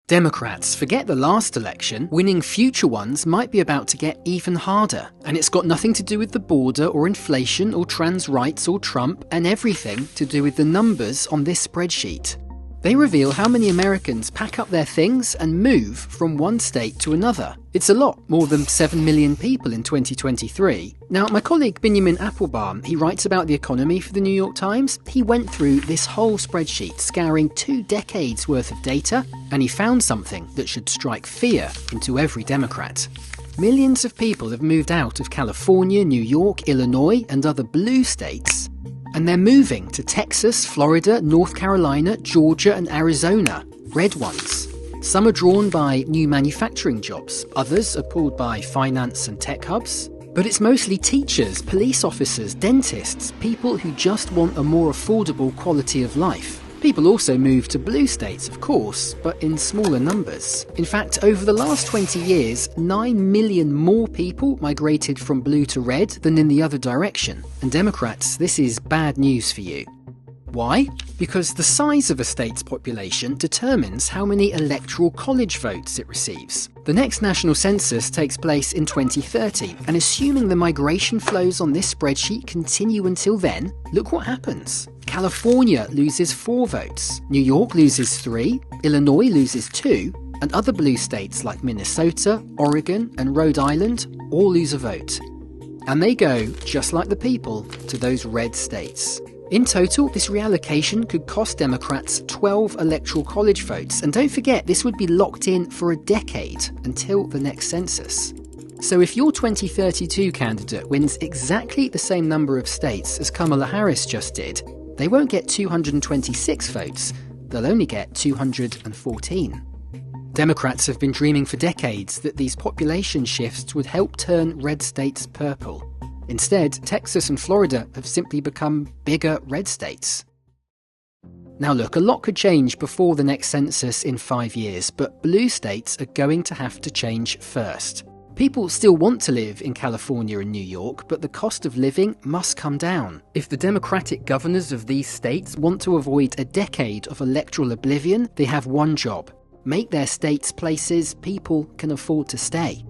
Democrats forget the last election, winning future ones might be about to get even harder. And it's got nothing to do with the border or inflation or trans rights or Trump, and everything to do with the numbers on this spreadsheet. They reveal how many Americans pack up their things and move from one state to another. It's a lot, more than 7 million people in 2023. Now, my colleague Benjamin Applebaum, he writes about the economy for the New York Times. He went through this whole spreadsheet, scouring 2 decades worth of data, and he found something that should strike fear into every Democrat. Millions of people have moved out of California, New York, Illinois, and other blue states. And they're moving to Texas, Florida, North Carolina, Georgia and Arizona, red ones. Some are drawn by new manufacturing jobs, others are pulled by finance and tech hubs. But it's mostly teachers, police officers, dentists, people who just want a more affordable quality of life. People also move to blue states, of course, but in smaller numbers. In fact, over the last 20 years, 9 million more people migrated from blue to red than in the other direction. And Democrats, this is bad news for you. Why? Because the size of a state's population determines how many electoral college votes it receives. The next national census takes place in 2030, and assuming the migration flows on this spreadsheet continue until then, look what happens. California loses 4 votes, New York loses 3, Illinois loses 2, and other blue states like Minnesota, Oregon, and Rhode Island all lose a vote. And they go, just like the people, to those red states. In total, this reallocation could cost Democrats 12 electoral college votes, and don't forget, this would be locked in for a decade, until the next census. So if your 2032 candidate wins exactly the same number of states as Kamala Harris just did, they won't get 226 votes, they'll only get 214. Democrats have been dreaming for decades that these population shifts would help turn red states purple. Instead, Texas and Florida have simply become bigger red states. Now look, a lot could change before the next census in 5 years, but blue states are going to have to change first. People still want to live in California and New York, but the cost of living must come down. If the Democratic governors of these states want to avoid a decade of electoral oblivion, they have one job: make their states places people can afford to stay.